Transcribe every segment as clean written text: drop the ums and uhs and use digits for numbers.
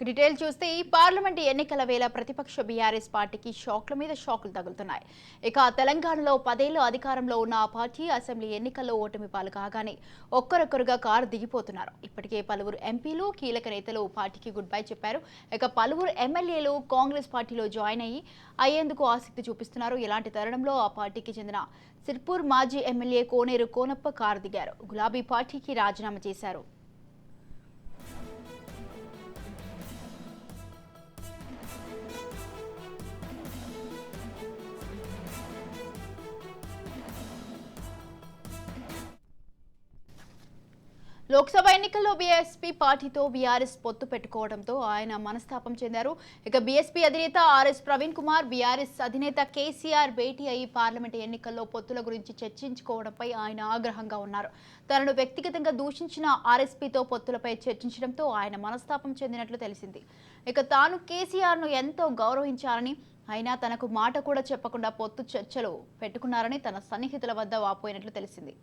Detail చూస్తే ఈ parliament ఎన్నికల వేళ ప్రతిపక్ష బీఆర్ఎస్ పార్టీకి షాక్ల మీద షాకులు తగులుతున్నాయి. ఇక తెలంగాణలో 10 ఏళ్లు అధికారంలో ఉన్న ఆ పార్టీ అసెంబ్లీ ఎన్నికల్లో ఓటమి పాలు కాగానే ఒక్కరొక్కరుగా కారు దిగిపోతున్నారు. ఇప్పటికే పలువురు ఎంపీలు కీలక నేతలు పార్టీకి గుడ్ బై చెప్పారు. ఇక పలువురు ఎమ్మెల్యేలు కాంగ్రెస్ పార్టీలో జాయిన్ అయ్యేందుకు ఆసక్తి చూపిస్తున్నారు. ఇలాంటి తరుణంలో ఆ పార్టీకి చెందిన సిర్పూర్ మాజీ ఎమ్మెల్యే కోనేరు కోనప్ప కారు దిగారు. గులాబీ పార్టీకి రాజీనామా చేశారు. లోక్సభ ఎన్నికల్లో బీఎస్పీ పార్టీతో బీఆర్ఎస్ పొత్తు పెట్టుకోవడంతో ఆయన మనస్తాపం చెందారు. ఇక బీఎస్పీ అధినేత ఆర్ఎస్ ప్రవీణ్ కుమార్, బీఆర్ఎస్ అధినేత కేసీఆర్ భేటీ అయి పార్లమెంటు ఎన్నికల్లో పొత్తుల గురించి చర్చించుకోవడంపై ఆయన ఆగ్రహంగా ఉన్నారు. తనను వ్యక్తిగతంగా దూషించిన ఆర్ఎస్పీతో పొత్తులపై చర్చించడంతో ఆయన మనస్తాపం చెందినట్లు తెలిసింది. ఇక తాను కేసీఆర్ను ఎంతో గౌరవించారని, అయినా తనకు మాట కూడా చెప్పకుండా పొత్తు చర్చలు పెట్టుకున్నారని తన సన్నిహితుల వద్ద వాపోయినట్లు తెలిసింది.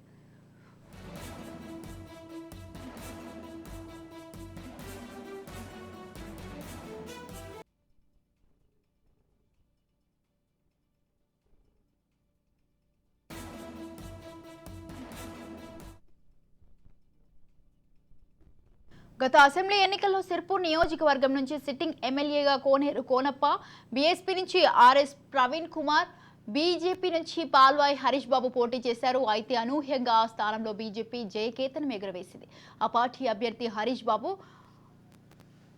గత అసెంబ్లీ ఎన్నికల్లో సిర్పూర్ నియోజకవర్గం నుంచి సిట్టింగ్ ఎమ్మెల్యేగా కోనేరు కోనప్ప, బీఎస్పీ నుంచి ఆర్ఎస్ ప్రవీణ్ కుమార్, బీజేపీ నుంచి పాల్వాయి హరీష్ బాబు పోటీ చేశారు. అయితే అనూహ్యంగా ఆ స్థానంలో బీజేపీ జయకేతనం ఎగురవేసింది. ఆ పార్టీ అభ్యర్థి హరీష్ బాబు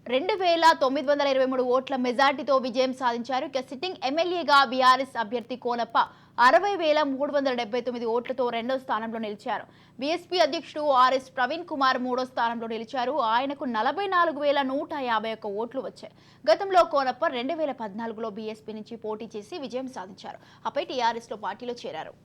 2923 ఓట్ల మెజార్టీతో విజయం సాధించారు. ఇక సిట్టింగ్ ఎమ్మెల్యేగా బీఆర్ఎస్ అభ్యర్థి కోనప్ప 60,379 ఓట్లతో రెండో స్థానంలో నిలిచారు. బీఎస్పీ అధ్యక్షుడు ఆర్ఎస్ ప్రవీణ్ కుమార్ మూడో స్థానంలో నిలిచారు. ఆయనకు 44,151 ఓట్లు వచ్చాయి. గతంలో కోనప్ప 2014లో బీఎస్పీ నుంచి పోటీ చేసి విజయం సాధించారు. ఆపై టీఆర్ఎస్లో పార్టీలో చేరారు.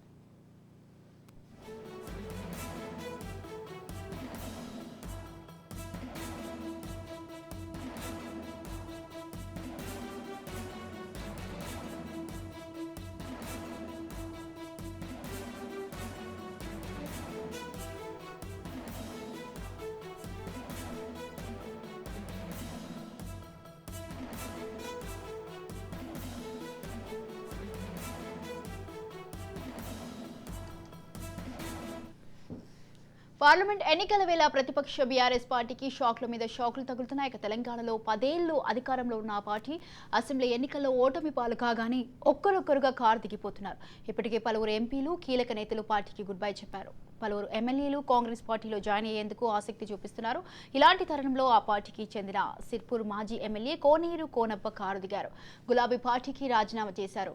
పార్లమెంట్ ఎన్నికల వేళ ప్రతిపక్ష బీఆర్ఎస్ పార్టీకి షాక్ల మీద షాకులు తగులుతున్నాయి. ఇక తెలంగాణలో 10 ఏళ్లు అధికారంలో ఉన్న ఆ పార్టీ అసెంబ్లీ ఎన్నికల్లో ఓటమి పాలు కాగానే ఒక్కరొక్కరుగా కారు దిగిపోతున్నారు. ఇప్పటికే పలువురు ఎంపీలు కీలక నేతలు పార్టీకి గుడ్ బై చెప్పారు. పలువురు ఎమ్మెల్యేలు కాంగ్రెస్ పార్టీలో జాయిన్ అయ్యేందుకు ఆసక్తి చూపిస్తున్నారు. ఇలాంటి తరుణంలో ఆ పార్టీకి చెందిన సిర్పూర్ మాజీ ఎమ్మెల్యే కోనేరు కోనప్ప కారు దిగారు. గులాబీ పార్టీకి రాజీనామా చేశారు.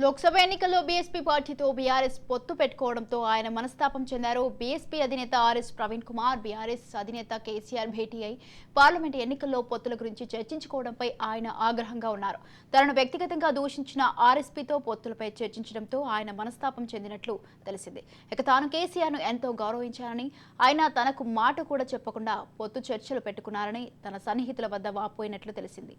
లోక్సభ ఎన్నికల్లో బీఎస్పీ పార్టీతో బీఆర్ఎస్ పొత్తు పెట్టుకోవడంతో ఆయన మనస్తాపం చెందారు. బీఎస్పీ అధినేత ఆర్ఎస్ ప్రవీణ్ కుమార్, బీఆర్ఎస్ అధినేత కేసీఆర్ భేటీ అయి పార్లమెంట్ ఎన్నికల్లో పొత్తుల గురించి చర్చించుకోవడంపై ఆయన ఆగ్రహంగా ఉన్నారు. తనను వ్యక్తిగతంగా దూషించిన ఆర్ఎస్పీతో పొత్తులపై చర్చించడంతో ఆయన మనస్తాపం చెందినట్లు తెలిసింది. ఇక తాను కేసీఆర్ను ఎంతో గౌరవించారని, అయినా తనకు మాట కూడా చెప్పకుండా పొత్తు చర్చలు పెట్టుకున్నారని తన సన్నిహితుల వద్ద వాపోయినట్లు తెలిసింది.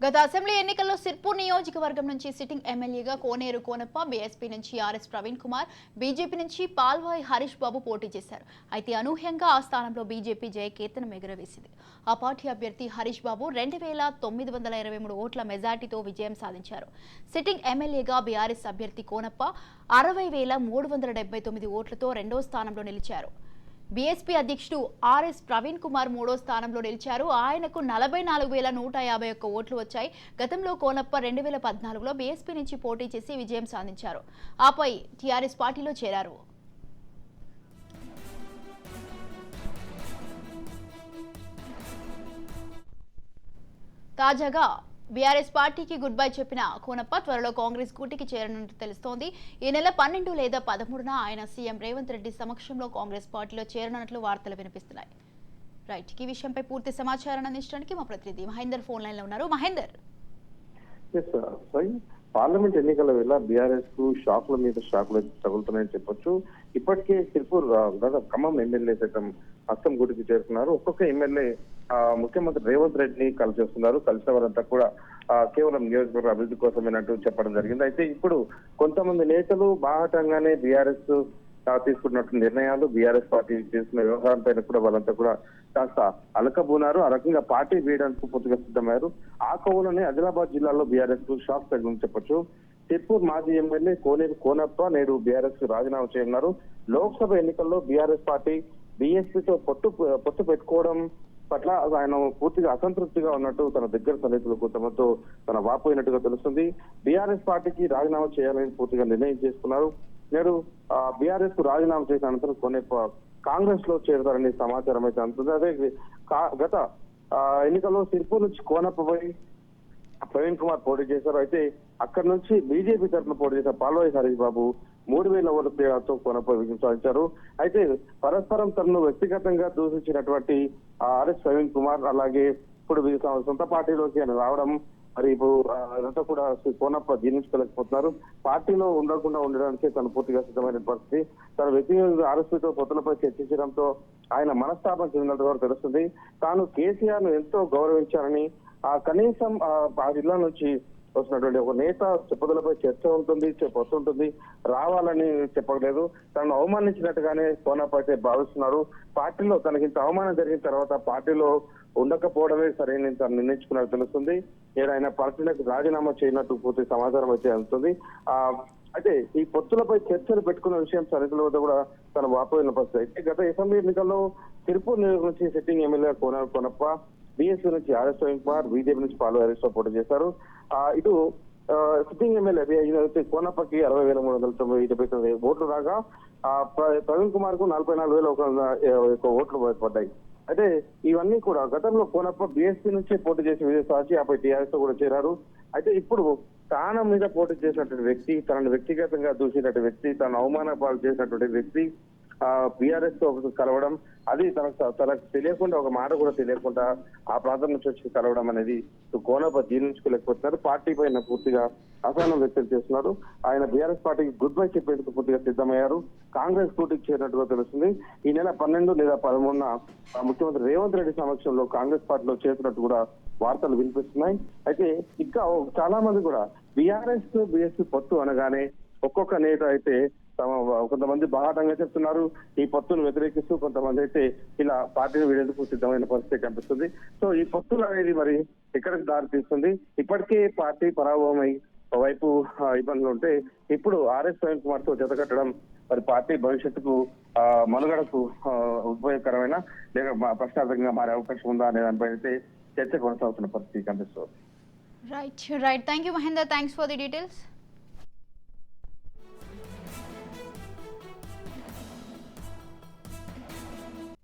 గత అసెంబ్లీ ఎన్నికల్లో సిర్పూర్ నియోజకవర్గం నుంచి సిట్టింగ్ ఎమ్మెల్యేగా కోనేరు కోనప్ప, బీఎస్పీ నుంచి ఆర్ఎస్ ప్రవీణ్ కుమార్, బీజేపీ నుంచి పాల్వాయి హరీష్ బాబు పోటీ చేశారు. అయితే అనూహ్యంగా ఆ స్థానంలో బీజేపీ జయకేతనం ఎగురవేసింది. ఆ పార్టీ అభ్యర్థి హరీష్ బాబు 2923 ఓట్ల మెజార్టీతో విజయం సాధించారు. సిట్టింగ్ ఎమ్మెల్యేగా బీఆర్ఎస్ అభ్యర్థి కోనప్ప 60,379 ఓట్లతో రెండో స్థానంలో నిలిచారు. బీఎస్పీ అధ్యక్షుడు ఆర్ఎస్ ప్రవీణ్ కుమార్ మూడో స్థానంలో నిలిచారు. ఆయనకు 44,151 ఓట్లు వచ్చాయి. గతంలో కోనప్ప 2014లో బీఎస్పీ నుంచి పోటీ చేసి విజయం సాధించారు. ఆపై టీఆర్ఎస్ పార్టీలో చేరారు. తాజాగా బీఆర్ఎస్ పార్టీకి గుడ్ బై చెప్పిన కోనప్ప త్వరలో కాంగ్రెస్ గూటికి చేరనున్నట్టు తెలుస్తోంది. ఈ నెల 12 లేదా 13న ఆయన సీఎం రేవంత్ రెడ్డి సమక్షంలో కాంగ్రెస్ పార్టీలో చేరనున్నట్లు వార్తలు వినిపిస్తున్నాయి. రైట్, ఈ విషయంపై పూర్తి సమాచారాన్ని అందించడానికి మా ప్రతినిధి మహేందర్ ఫోన్ లైన్ లో ఉన్నారు. మహేందర్, పార్లమెంట్ ఎన్నికల వేళ బీఆర్ఎస్ కు షాకుల మీద షాకులు తగులుతున్నాయని చెప్పొచ్చు. ఇప్పటికే సిర్పూర్ ఖమ్మం ఎమ్మెల్యే సైతం హస్తం గుడికి చేరుకున్నారు. ఒక్కొక్క ఎమ్మెల్యే ముఖ్యమంత్రి రేవంత్ రెడ్డిని కలిసేస్తున్నారు. కలిసిన వారంతా కూడా కేవలం నియోజకవర్గ అభివృద్ధి కోసమేనంటూ చెప్పడం జరిగింది. అయితే ఇప్పుడు కొంతమంది నేతలు బాహటంగానే బీఆర్ఎస్ తీసుకున్నటువంటి నిర్ణయాలు, బీఆర్ఎస్ పార్టీ తీసుకున్న వ్యవహారం పైన కూడా వాళ్ళంతా కూడా కాస్త అలకబూనారు. ఆ రకంగా పార్టీ వేయడానికి పూర్తిగా సిద్ధమయ్యారు. ఆ కోవలోనే ఆదిలాబాద్ జిల్లాలో బీఆర్ఎస్ కు షాక్ తగిలిందని చెప్పొచ్చు. సిర్పూర్ మాజీ ఎమ్మెల్యే కోనేరు కోనప్ప నేడు బీఆర్ఎస్ కు రాజీనామా చేయనున్నారు. లోక్సభ ఎన్నికల్లో బీఆర్ఎస్ పార్టీ బీఎస్పీతో పొత్తు పెట్టుకోవడం పట్ల ఆయన పూర్తిగా అసంతృప్తిగా ఉన్నట్టు తన దగ్గర సన్నిహితులు కొంతమందితో తన వాపోయినట్టుగా తెలుస్తుంది. బీఆర్ఎస్ పార్టీకి రాజీనామా చేయాలని పూర్తిగా నిర్ణయం చేసుకున్నారు. నేడు బీఆర్ఎస్ కు రాజీనామా చేసిన అనంతరం కొన్ని కాంగ్రెస్ లో చేరతారని సమాచారం అయితే అందుతుంది. అదే గత ఎన్నికల్లో సిర్పూర్ నుంచి కోనప్పపై ప్రవీణ్ కుమార్ పోటీ చేశారు. అయితే అక్కడి నుంచి బీజేపీ తరఫున పోటీ చేసిన పాల్వాయి హరీష్ బాబు 3000 ఓట్ల తేడాతో కోనప్ప విజయం సాధించారు. అయితే పరస్పరం తనను వ్యక్తిగతంగా దూషించినటువంటి ఆర్ఎస్ ప్రవీణ్ కుమార్ అలాగే ఇప్పుడు సొంత పార్టీలోకి ఆయన రావడం మరి ఇప్పుడు అదంతా కూడా కోనప్ప జీర్ణించుకోలేకపోతున్నారు. పార్టీలో ఉండకుండా ఉండడానికి తను పూర్తిగా సిద్ధమైన పరిస్థితి. తన వ్యక్తిగత ఆర్ఎస్పీతో పొత్తులపై చర్చించడంతో ఆయన మనస్తాపం చెందినట్టు కూడా తెలుస్తుంది. తాను కేసీఆర్ ను ఎంతో గౌరవించారని కనీసం ఆ జిల్లా నుంచి వస్తున్నటువంటి ఒక నేత చెప్పుదలపై చర్చ ఉంటుంది, వస్తుంటుంది, రావాలని చెప్పలేదు. తనను అవమానించినట్టుగానే కోనప్ప అయితే భావిస్తున్నారు. పార్టీలో తనకింత అవమానం జరిగిన తర్వాత పార్టీలో ఉండకపోవడమే సరైన తను నిర్ణయించుకున్నట్టు తెలుస్తుంది. ఏదైనా పార్టీలకు రాజీనామా చేయనట్టు పూర్తి సమాచారం అయితే అందుతుంది. అయితే ఈ పొత్తులపై చర్చలు పెట్టుకున్న విషయం సరిహద్దుల వద్ద కూడా తన వాపోయిన పరిస్థితి. అయితే గత అసెంబ్లీ ఎన్నికల్లో తిరుపూర్ నియోజకవర్గం నుంచి సిట్టింగ్ ఎమ్మెల్యే కోనప్ప, బీఎస్పీ నుంచి ఆర్ఎస్ ప్రవీణ్ కుమార్, బీజేపీ నుంచి పాల్వాయి హరీష్ రావు పోటీ చేశారు. ఇటు సిట్టింగ్ ఎమ్మెల్యే కోనప్పకి 60,399 ఓట్లు రాగా ప్రవీణ్ కుమార్ కు 44,101 ఓట్లు పడ్డాయి. అయితే ఇవన్నీ కూడా గతంలో కోనప్ప బీఎస్పీ నుంచే పోటీ చేసి విజయం సాధించి ఆపై టీఆర్ఎస్ తో కూడా చేరారు. అయితే ఇప్పుడు స్థానం మీద పోటీ చేసినటువంటి వ్యక్తి, తనను వ్యక్తిగతంగా దూసినటువంటి వ్యక్తి, తన అవమాన పాలు చేసినటువంటి వ్యక్తి బీఆర్ఎస్ తో కలవడం, అది తనకు తెలియకుండా, ఒక మాట కూడా తెలియకుండా ఆ ప్రాంతం నుంచి వచ్చి కలవడం అనేది కోనప్ప జీర్ణించుకోలేకపోతున్నారు. పార్టీ పైన పూర్తిగా అసహనం వ్యక్తం చేస్తున్నారు. ఆయన బీఆర్ఎస్ పార్టీకి గుడ్ బై చెప్పేందుకు పూర్తిగా సిద్ధమయ్యారు. కాంగ్రెస్ పోటీకి చేరినట్టుగా తెలుస్తుంది. ఈ నెల 12 లేదా 13న ముఖ్యమంత్రి రేవంత్ రెడ్డి సమక్షంలో కాంగ్రెస్ పార్టీలో చేరినట్టు కూడా వార్తలు వినిపిస్తున్నాయి. అయితే ఇంకా చాలా మంది కూడా బీఆర్ఎస్ బీఎస్పీ పొత్తు అనగానే ఒక్కొక్క నేత అయితే కొంతమంది బాహాటంగా చెప్తున్నారు, ఈ పొత్తును వ్యతిరేకిస్తూ, కొంతమంది అయితే ఇలా పార్టీని వీడేందుకు సిద్ధమైన పరిస్థితి కనిపిస్తుంది. సో ఈ పొత్తులు అనేది మరి ఎక్కడికి దారి తీస్తుంది? ఇప్పటికే పార్టీ పరాభవమై ఒకవైపు ఇబ్బందులు ఉంటే ఇప్పుడు ఆర్ఎస్ ప్రవీణ్ కుమార్ తో జతకట్టడం మరి పార్టీ భవిష్యత్తుకు మనుగడకు ఉపయోగకరమైన లేక ప్రశ్నార్థకంగా మారే అవకాశం ఉందా అనే దానిపై అయితే చర్చ కొనసాగుతున్న పరిస్థితి కనిపిస్తుంది. Right, thank you Mahender, thanks for the details.